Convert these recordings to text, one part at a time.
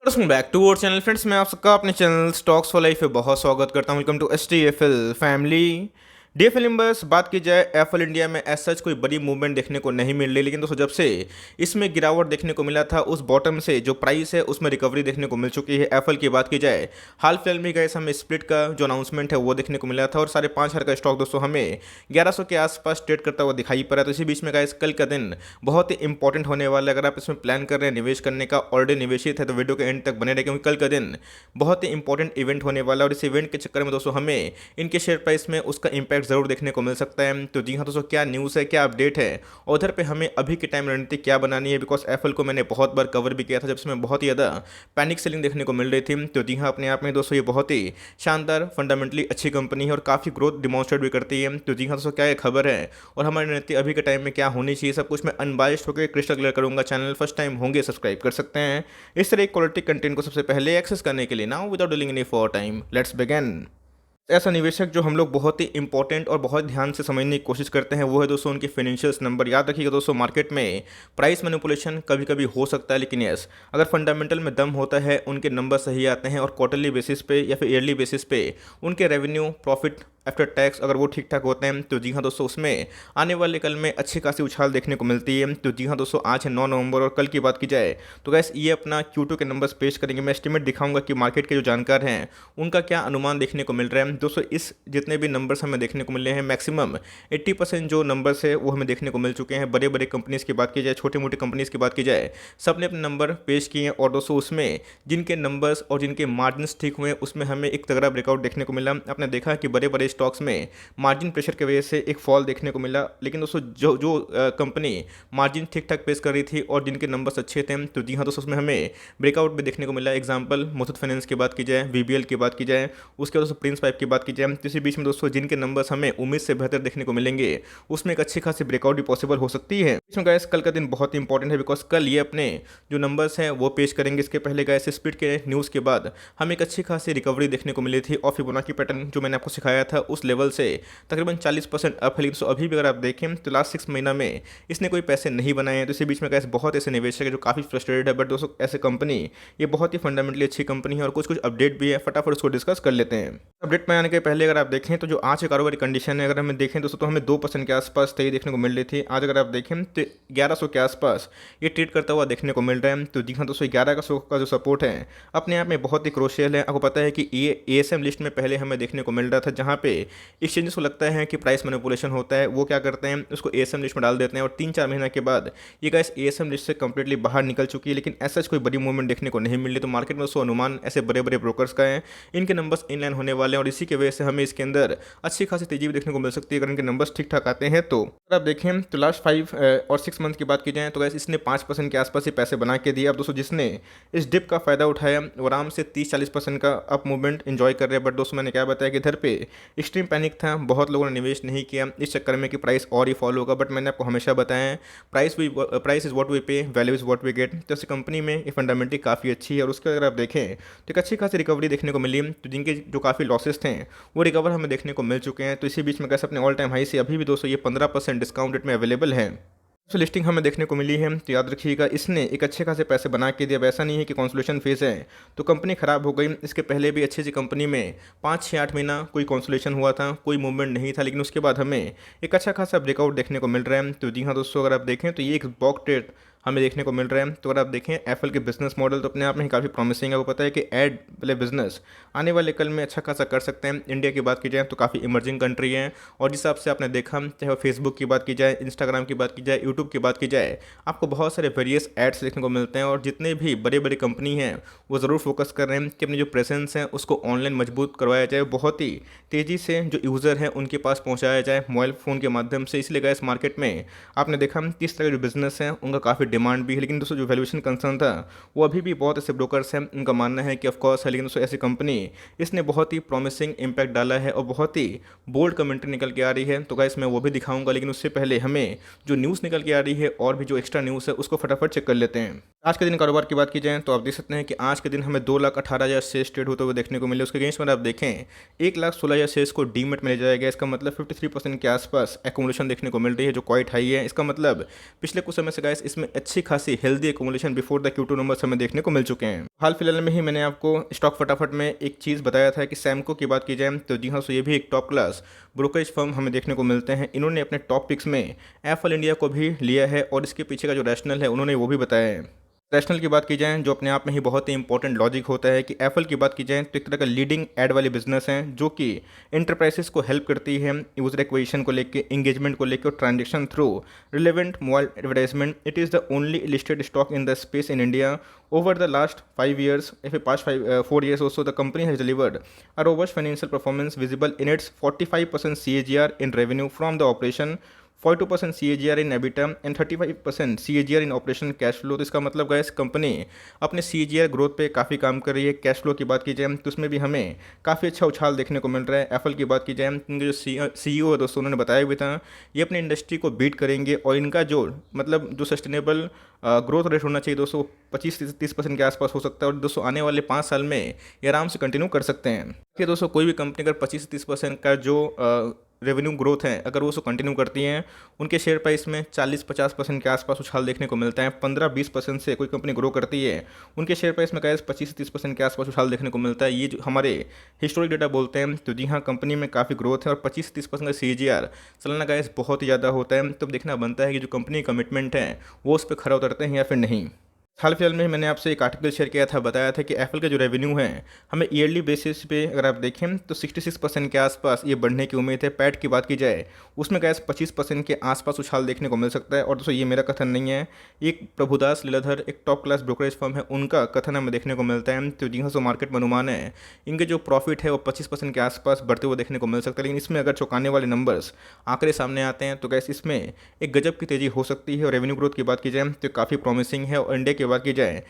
Welcome back to our channel friends. मैं आप सबका अपने चैनल स्टॉक्स फॉर लाइफ पे बहुत स्वागत करता हूं। Welcome to STFL family. DFL numbers बात की जाए एफएल इंडिया में एज सच कोई बड़ी मूवमेंट देखने को नहीं मिल रही, लेकिन दोस्तों जब से इसमें गिरावट देखने को मिला था उस बॉटम से जो प्राइस है उसमें रिकवरी देखने को मिल चुकी है। एफएल की बात की जाए हाल फिलहाल में गए हमें स्प्लिट का जो अनाउंसमेंट है वो देखने को मिला था और 5,500 का स्टॉक दोस्तों हमें 1100 के आसपास ट्रेड करता हुआ दिखाई पड़ा। तो इसी बीच में गाइस कल का दिन बहुत ही इंपॉर्टेंट होने वाला है। अगर आप इसमें प्लान कर रहे हैं निवेश करने का, ऑलरेडी निवेशित है, तो वीडियो के एंड तक बने रहे, क्योंकि कल का दिन बहुत ही इंपॉर्टेंट इवेंट होने वाला है और इस इवेंट के चक्कर में दोस्तों हमें इनके शेयर प्राइस में उसका इंपैक्ट जरूर देखने को मिल सकता है। तो जी हाँ दोस्तों, क्या न्यूज़ है, क्या अपडेट है और उधर पे हमें अभी के टाइम रणनीति क्या बनानी है, बिकॉज एफएल को मैंने बहुत बार कवर भी किया था जब इसमें बहुत ही ज़्यादा पैनिक सेलिंग देखने को मिल रही थी। तो जी हाँ, अपने आप में दोस्तों ये बहुत ही शानदार फंडामेंटली अच्छी कंपनी है और काफ़ी ग्रोथ डिमॉन्स्ट्रेट भी करती है। तो जी हाँ दोस्तों, क्या ये खबर है और हमारी रणनीति अभी के टाइम में क्या होनी चाहिए, सब कुछ मैं अनबायस्ड होकर क्रिस्टल क्लियर करूंगा। चैनल फर्स्ट टाइम होंगे सब्सक्राइब कर सकते हैं। इस तरह क्वालिटी कंटेंट को सबसे पहले एक्सेस करने के लिए now without dealing any for time let's begin. ऐसा निवेशक जो हम लोग बहुत ही इंपॉर्टेंट और बहुत ध्यान से समझने की कोशिश करते हैं वो है दोस्तों उनके फाइनेंशियल्स नंबर। याद रखिएगा दोस्तों, मार्केट में प्राइस मैनिपुलेशन कभी कभी हो सकता है, लेकिन यस, अगर फंडामेंटल में दम होता है, उनके नंबर सही आते हैं और क्वार्टरली बेसिस पे या फिर ईयरली बेसिस पे उनके रेवेन्यू, प्रॉफिट आफ्टर टैक्स अगर वो ठीक ठाक होते हैं, तो जी हाँ दोस्तों उसमें आने वाले कल में अच्छी खासी उछाल देखने को मिलती है। तो जी हाँ दोस्तों, आज है 9 नवंबर और कल की बात की जाए तो गैस ये अपना Q2 के नंबर्स पेश करेंगे। मैं एस्टिमेट दिखाऊंगा कि मार्केट के जो जानकार हैं उनका क्या अनुमान देखने को मिल रहा है। दोस्तों इस जितने भी नंबर्स हमें देखने को मिले हैं, मैक्सिमम 80% जो नंबर्स है वो हमें देखने को मिल चुके हैं। बड़े बड़े कंपनीज़ की बात की जाए, छोटे मोटे कंपनीज़ की बात की जाए, सब ने अपने नंबर पेश किए हैं और दोस्तों उसमें जिनके नंबर्स और जिनके मार्जिन ठीक हुए उसमें हमें एक तगड़ा ब्रेकआउट देखने को मिला। आपने देखा कि बड़े बड़े स्टॉक्स में मार्जिन प्रेशर की वजह से एक फॉल देखने को मिला, लेकिन दोस्तों जो जो कंपनी मार्जिन ठीक ठाक पेश कर रही थी और जिनके नंबर्स अच्छे थे, तो जी हाँ दोस्तों उसमें हमें ब्रेकआउट भी देखने को मिला। एग्जांपल मुथूट फाइनेंस की बात की जाए, VBL की बात की जाए, उसके बाद दोस्तों प्रिंस पाइप की बात की जाए। तो इसी बीच में दोस्तों जिनके नंबर्स हमें उम्मीद से बेहतर देखने को मिलेंगे उसमें एक अच्छी खासी ब्रेकआउट भी पॉसिबल हो सकती है। इसमें गाइस कल का दिन बहुत इंपॉर्टेंट है, बिकॉज कल ये अपने जो नंबर्स हैं वो पेश करेंगे। इसके पहले गाइस स्पीड के न्यूज़ के बाद हमें एक अच्छी खासी रिकवरी देखने को मिली थी और फिबोनाची पैटर्न जो मैंने आपको सिखाया था उस लेवल से तकरीबन 40% अप है। लेकिन अभी भी अगर आप देखें तो लास्ट 6 महीना में इसने कोई पैसे नहीं बनाए हैं। तो इसी बीच में कैसे बहुत ऐसे निवेशक है जो काफ़ी फ्रस्ट्रेटेड है, बट दोस्तों ऐसे कंपनी ये बहुत ही फंडामेंटली अच्छी कंपनी है और कुछ कुछ अपडेट भी है, फटाफट उसको डिस्कस कर लेते हैं। अपडेट में आने के पहले अगर आप देखें तो जो आज के कारोबारी कंडीशन है, अगर हमें देखें दोस्तों तो हमें 2% के आसपास तेजी देखने को मिल रही थी। आज अगर आप देखें तो 1100 के आसपास ये ट्रेड करता हुआ देखने को मिल रहा है। तो जी हाँ दोस्तों, 1100 का जो सपोर्ट है अपने आप में बहुत ही क्रोशियल है। आपको पता है कि ये ASM लिस्ट में पहले हमें देखने को मिल रहा था, जहाँ पे एक्सचेंजेस को लगता है कि प्राइस मैनिपुलेशन होता है, वो क्या करते हैं उसको ASM लिस्ट में डाल देते हैं और 3-4 महीने के बाद ये गाइस ASM लिस्ट से कंप्लीटली बाहर निकल चुकी है, लेकिन ऐसा कोई बड़ी मूवमेंट देखने को नहीं मिल रही। तो मार्केट में उसको अनुमान ऐसे बड़े बड़े ब्रोकर्स का है, इनके नंबर्स इनलाइन होने वाले हैं और इसी की वजह से हमें इसके अंदर अच्छी खासी तेजी भी देखने को मिल सकती है अगर इनके नंबर्स ठीक ठाक आते हैं। तो अगर आप देखें तो लास्ट 5 और 6 मंथ की बात की जाए तो गाइस इसने 5% के आसपास ही पैसे बना के दिए। अब दोस्तों जिसने इस डिप का फायदा उठाया वो आराम से 30-40% का अप मूवमेंट एंजॉय कर रहे हैं। बट दोस्तों मैंने क्या बताया कि इधर पे एक्सट्रीम पैनिक था, बहुत लोगों ने निवेश नहीं किया इस चक्कर में कि प्राइस और ही फॉलो होगा। बट मैंने आपको हमेशा बताया है price is what we pay, value is what we get. तो ऐसी कंपनी में ये फंडामेंटली काफ़ी अच्छी है और उसके अगर आप देखें तो एक अच्छी खासी रिकवरी देखने को मिली। तो जिनके जो काफ़ी लॉसेस थे वो रिकवर हमें देखने को मिल चुके हैं। तो इसी बीच में कैसे अपने ऑल टाइम हाई से अभी भी दोस्तों ये 15% डिस्काउंट रेट में अवेलेबल है। तो लिस्टिंग हमें देखने को मिली है, तो याद रखिएगा इसने एक अच्छे खासे पैसे बना के दिया। वैसा नहीं है कि कॉन्सोलेशन फेज है तो कंपनी खराब हो गई। इसके पहले भी अच्छी सी कंपनी में 5-6-8 महीना कोई कॉन्सोलेशन हुआ था, कोई मूवमेंट नहीं था, लेकिन उसके बाद हमें एक अच्छा खासा ब्रेकआउट देखने को मिल रहा है। तो जी हाँ दोस्तों, अगर आप देखें तो ये एक बॉक ट्रेड हमें देखने को मिल रहा है। तो अगर आप देखें एप्पल के बिजनेस मॉडल तो अपने आप में ही काफ़ी प्रॉमिसिंग है। वो पता है कि एड वाले बिजनेस आने वाले कल में अच्छा खासा कर सकते हैं। इंडिया की बात की जाए तो काफ़ी इमर्जिंग कंट्री है और जिस हिसाब से आपने देखा, चाहे वो फेसबुक की बात की जाए, इंस्टाग्राम की बात की जाए, यूट्यूब की बात की जाए, आपको बहुत सारे वेरियस एड्स देखने को मिलते हैं और जितने भी बड़े बड़े कंपनी हैं वो ज़रूर फोकस कर रहे हैं कि अपनी जो प्रेजेंस है उसको ऑनलाइन मजबूत करवाया जाए, बहुत ही तेज़ी से जो यूज़र हैं उनके पास पहुँचाया जाए मोबाइल फ़ोन के माध्यम से। इसलिए गैस मार्केट में आपने देखा किस तरह के जो बिजनेस हैं उनका काफ़ी डिमांड भी है। लेकिन दोस्तों जो वैल्यूएशन कंसर्न था वो अभी भी बहुत ऐसे ब्रोकर्स हैं उनका मानना है कि ऑफकोर्स है, लेकिन दोस्तों ऐसी कंपनी इसने बहुत ही प्रॉमिसिंग इंपैक्ट डाला है और बहुत ही बोल्ड कमेंट्री निकल के आ रही है। तो गाइस मैं वो भी दिखाऊंगा, लेकिन उससे पहले हमें जो न्यूज़ निकल के आ रही है और भी जो एक्स्ट्रा न्यूज़ है उसको फटाफट चेक कर लेते हैं। आज के दिन कारोबार की बात की जाए तो आप देख सकते हैं कि आज के दिन हमें 2,18,000 शेयर्स ट्रेड होते हुए देखने को मिले। उसके अगेंस्ट में आप देखें 1,16,000 शेयर्स को डीमेट में ले जाया गया। इसका मतलब 53% के आसपास एकोमुलेशन देखने को मिल रही है, जो क्वाइट हाई है। इसका मतलब पिछले कुछ समय से गाइस इसमें अच्छी खासी healthy accumulation before the Q2 numbers हमें देखने को मिल चुके हैं। हाल फिलहाल में ही मैंने आपको स्टॉक फटाफट में एक चीज़ बताया था कि सैमको की बात की जाए तो जी हाँ, सो ये भी एक टॉप क्लास ब्रोकरेज फर्म हमें देखने को मिलते हैं। इन्होंने अपने टॉप पिक्स में एफएल इंडिया को भी लिया है और इसके पीछे का जो रैशनल है उन्होंने वो भी बताया है। रैशनल की बात की जाए जो अपने आप में ही बहुत ही इंपॉर्टेंट लॉजिक होता है कि एप्पल की बात की जाए तो एक तरह का लीडिंग एड वाली बिजनेस है जो कि इंटरप्राइजेस को हेल्प करती है यूजर एक्विजिशन को लेकर, एंगेजमेंट को लेकर और transaction through relevant mobile advertisement. It is the only listed stock in the space in India over the last 5 years. If past 4 years also, the company has delivered a robust financial performance visible in its 45% CAGR in revenue from the operation, 42% CAGR in EBITDA and 35% CAGR in operation cash flow. तो इसका मतलब guys company अपने CAGR growth पे काफ़ी काम कर रही है। कैश फ्लो की बात की जाए तो उसमें भी हमें काफ़ी अच्छा उछाल देखने को मिल रहा है। एप्पल की बात की जाए इनके जो CEO है दोस्तों, उन्होंने बताया भी था ये अपनी इंडस्ट्री को बीट करेंगे और इनका जो मतलब जो सस्टेनेबल ग्रोथ रेट होना चाहिए दोस्तों 25-30% के आसपास हो सकता है और दोस्तों आने वाले 5 साल में ये आराम से कंटिन्यू कर सकते हैं। कि दोस्तों कोई भी कंपनी अगर 25-30% का जो रेवेन्यू ग्रोथ है अगर वो उसको कंटिन्यू करती हैं, उनके शेयर प्राइस में 40-50% के आसपास उछाल देखने को मिलता है। 15-20% से कोई कंपनी ग्रो करती है, उनके शेयर प्राइस में गाइस 25-30% के आसपास उछाल देखने को मिलता है। ये जो हमारे हिस्टोरिक डेटा बोलते हैं तो जी हाँ, कंपनी में काफ़ी ग्रोथ है और 25-30% का CAGR सालाना गाइस बहुत ही ज़्यादा होता है। तो देखना बनता है कि जो कंपनी कमिटमेंट है वो उस पर खरा उतरते हैं या फिर नहीं। हाल फिलहाल में मैंने आपसे एक आर्टिकल शेयर किया था, बताया था कि एप्पल का जो रेवेन्यू है हमें ईयरली बेसिस पे अगर आप देखें तो 66% के आसपास ये बढ़ने की उम्मीद है। पैट की बात की जाए उसमें गैस 25% के आसपास उछाल देखने को मिल सकता है। और दोस्तों ये मेरा कथन नहीं है, एक प्रभुदास लीलाधर एक टॉप क्लास ब्रोकरेज फर्म है, उनका कथन हमें देखने को मिलता है। तो जी हाँ, सो मार्केट में अनुमान है इनके जो प्रॉफिट है वो 25% के आसपास बढ़ते हुए देखने को मिल सकता है। लेकिन इसमें अगर चौंकाने वाले नंबर्स आंकड़े सामने आते हैं तो गैस इसमें एक गजब की तेज़ी हो सकती है। और रेवेन्यू ग्रोथ की बात की जाए तो काफ़ी प्रॉमिसिंग है। और इंडिया की बात की जाए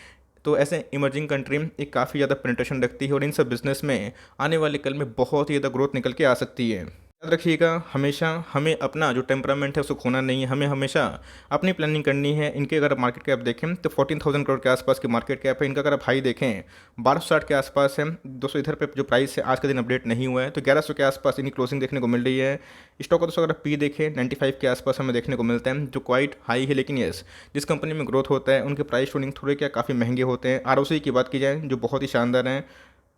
तो ऐसे इमर्जिंग कंट्री एक काफ़ी ज़्यादा पेनिट्रेशन रखती है और इन सब बिजनेस में आने वाले कल में बहुत ही ज़्यादा ग्रोथ निकल के आ सकती है। याद रखिएगा हमेशा हमें अपना जो टेम्परामेंट है उसको खोना नहीं है, हमें हमेशा अपनी प्लानिंग करनी है। इनके अगर मार्केट कैप देखें तो 14,000 करोड़ के आसपास की मार्केट कैप है। इनका अगर आप हाई देखें 1260 के आसपास है दोस्तों। इधर पे जो प्राइस है आज के दिन अपडेट नहीं हुआ है तो 1100 के आसपास इनकी क्लोजिंग देखने को मिल रही है। स्टॉक का दोस्तों अगर पी देखें 95 के आसपास हमें देखने को मिलता है जो क्वाइट हाई है। लेकिन यस, जिस कंपनी में ग्रोथ होता है उनके प्राइस टूनिंग थोड़े क्या काफ़ी महंगे होते हैं। ROC की बात की जाए जो बहुत ही शानदार है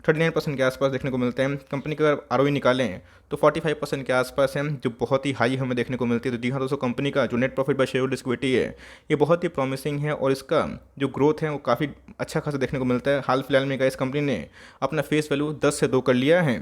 39% के आसपास देखने को मिलते हैं। कंपनी का अगर ROE निकालें तो 45% के आसपास है जो बहुत ही हाई हमें देखने को मिलती है। तो जी हाँ दोस्तों, कंपनी का जो net profit by share holders equity है ये बहुत ही प्रॉमिसिंग है और इसका जो ग्रोथ है वो काफ़ी अच्छा खासा देखने को मिलता है। हाल फिलहाल में इस कंपनी ने अपना फेस वैल्यू 10 से 2 कर लिया है।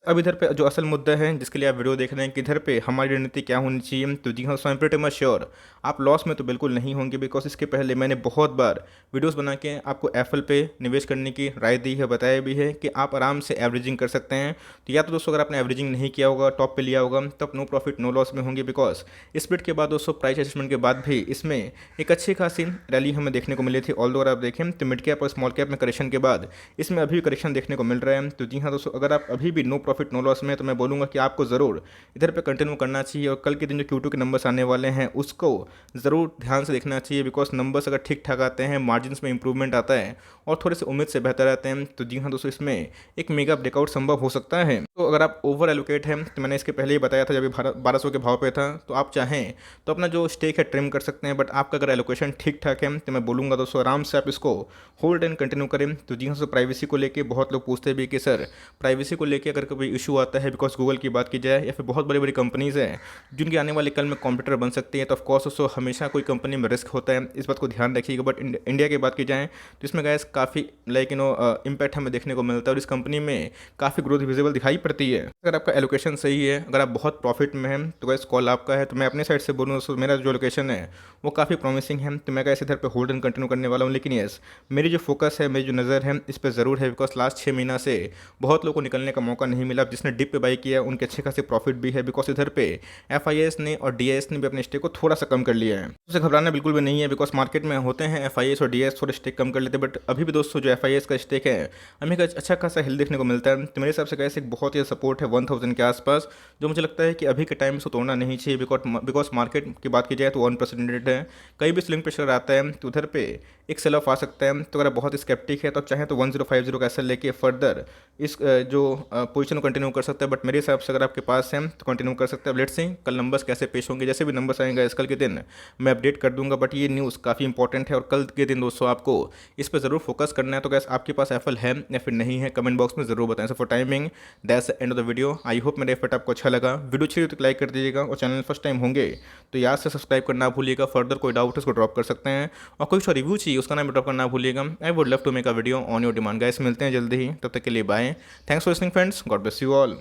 अब इधर पे जो असल मुद्दा है जिसके लिए आप वीडियो देख रहे हैं कि इधर पे हमारी रणनीति क्या होनी चाहिए, तो जी हाँ, so I am pretty much sure आप लॉस में तो बिल्कुल नहीं होंगे। बिकॉज इसके पहले मैंने बहुत बार वीडियोस बना के आपको एप्पल पे निवेश करने की राय दी है, बताया भी है कि आप आराम से एवरेजिंग कर सकते हैं। तो या तो दोस्तों अगर आपने एवरेजिंग नहीं किया होगा, टॉप पे लिया होगा, तो आप नो प्रॉफिट नो लॉस में होंगे। बिकॉज स्प्लिट के बाद दोस्तों प्राइस एडजस्टमेंट के बाद भी इसमें एक अच्छी खासी रैली हमें देखने को मिली थी। ऑल्दो अगर आप देखें तो मिड कैप और स्मॉल कैप में करेक्शन के बाद इसमें अभी करेक्शन देखने को मिल रहा है। तो जी हाँ दोस्तों, अगर आप अभी भी नो प्रॉफिट नो लॉस में, तो मैं बोलूँगा कि आपको ज़रूर इधर पे कंटिन्यू करना चाहिए। और कल के दिन जो Q2 के नंबर्स आने वाले हैं उसको ज़रूर ध्यान से देखना चाहिए। बिकॉज नंबर्स अगर ठीक ठाक आते हैं, मार्जिन्स में इंप्रूवमेंट आता है और थोड़े से उम्मीद से बेहतर आते हैं, तो जी हाँ दोस्तों इसमें एक मेगा ब्रेकआउट संभव हो सकता है। तो अगर आप ओवर एलोकेट हैं तो मैंने इसके पहले ही बताया था जब ये 1200 के भाव पे था, तो आप चाहें तो अपना जो स्टेक है ट्रिम कर सकते हैं। बट आपका अगर एलोकेशन ठीक ठाक है तो मैं बोलूँगा दोस्तों आराम से आप इसको होल्ड एंड कंटिन्यू करें। तो जी हाँ दोस्तों, प्राइवेसी को लेकर बहुत लोग पूछते भी कि सर प्राइवेसी को लेकर अगर कभी इशू आता है, बिकॉज गूगल की बात की जाए या फिर बहुत बड़ी बड़ी कंपनीज़ हैं जिनकी आने वाले कल में कॉम्पिटिटर बन सकती है, तो ऑफकोर्स दोस्तों हमेशा कोई कंपनी में रिस्क होता है, इस बात को ध्यान रखिएगा। बट इंडिया की बात की जाए तो इसमें गैस काफ़ी लाइक इम्पैक्ट हमें देखने को मिलता है और इस कंपनी में काफ़ी ग्रोथ विजिबल दिखाई पड़ती है। अगर आपका एलोकेशन सही है, अगर आप बहुत प्रॉफिट में हैं, तो गैस कॉल आपका है। तो मैं अपने साइड से बोलूँ दोस्तों, मेरा जो लोकेशन है वो काफ़ी प्रॉमिसिंग है, तो मैं गैस इधर पे होल्ड एंड कंटिन्यू करने वाला हूँ। लेकिन यस, मेरी जो फोकस है, मेरी जो नज़र है इस पर ज़रूर है। बिकॉज लास्ट 6 महीना से बहुत लोगों को निकलने का मौका नहीं मिला। जिसने डिप पे बाई किया उनके अच्छे खासे प्रॉफिट भी है, बिकॉज इधर पे FIS ने और DIS ने भी अपने स्टेक को थोड़ा सा कम कर लिया है। उससे घबराना बिल्कुल भी नहीं है, बिकॉज मार्केट में होते हैं FIS और DIS थोड़े स्टेक कम कर लेते हैं, बट अभी भी दोस्तों जो FIS का स्टेक है हमें एक अच्छा खासा हिल देखने को मिलता है। तो मेरे हिसाब से कैसे एक बहुत ही सपोर्ट है 1000 के आसपास, जो मुझे लगता है कि अभी के टाइम में तोड़ना नहीं चाहिए, बिकॉज मार्केट की बात की जाए तो अनप्रेसिडेंटेड है। कहीं भी स्विंग प्रेशर आता है तो उधर पे एक सेल ऑफ आ सकता है। तो अगर बहुत स्केप्टिक है तो चाहे तो 1050 का एसएल लेके फर्दर इस जो पोजीशन को कंटिन्यू कर सकता है, बट मेरे हिसाब से अगर आपके पास है तो कंटिन्यू कर सकते हैं। लेट्स सी कल नंबर्स कैसे पेश होंगे, जैसे भी नंबर्स आएंगे इस कल के दिन मैं अपडेट कर दूंगा। बट ये न्यूज़ काफ़ी इंपॉर्टेंट है और कल के दिन दोस्तों आपको इस पर ज़रूर फोकस करना है। तो गैस आपके पास एफएल है या फिर नहीं है, कमेंट बॉक्स में ज़रूर बताएं। So for timing that's the end of the video. I hope मेरा एफर्ट आपको अच्छा लगा। वीडियो अच्छी लगी तो लाइक कर दीजिएगा, और चैनल फर्स्ट टाइम होंगे तो याद से सब्सक्राइब करना ना भूलिएगा। फर्दर कोई डाउट है उसको ड्रॉप कर सकते हैं, और कोई सा रिव्यू चाहिए उसका नाम ड्रॉप करना ना भूलिएगा। I would love to make a video on your demand. Guys मिलते हैं जल्दी ही, तब तक के लिए bye. Thanks for listening friends, God bless you all.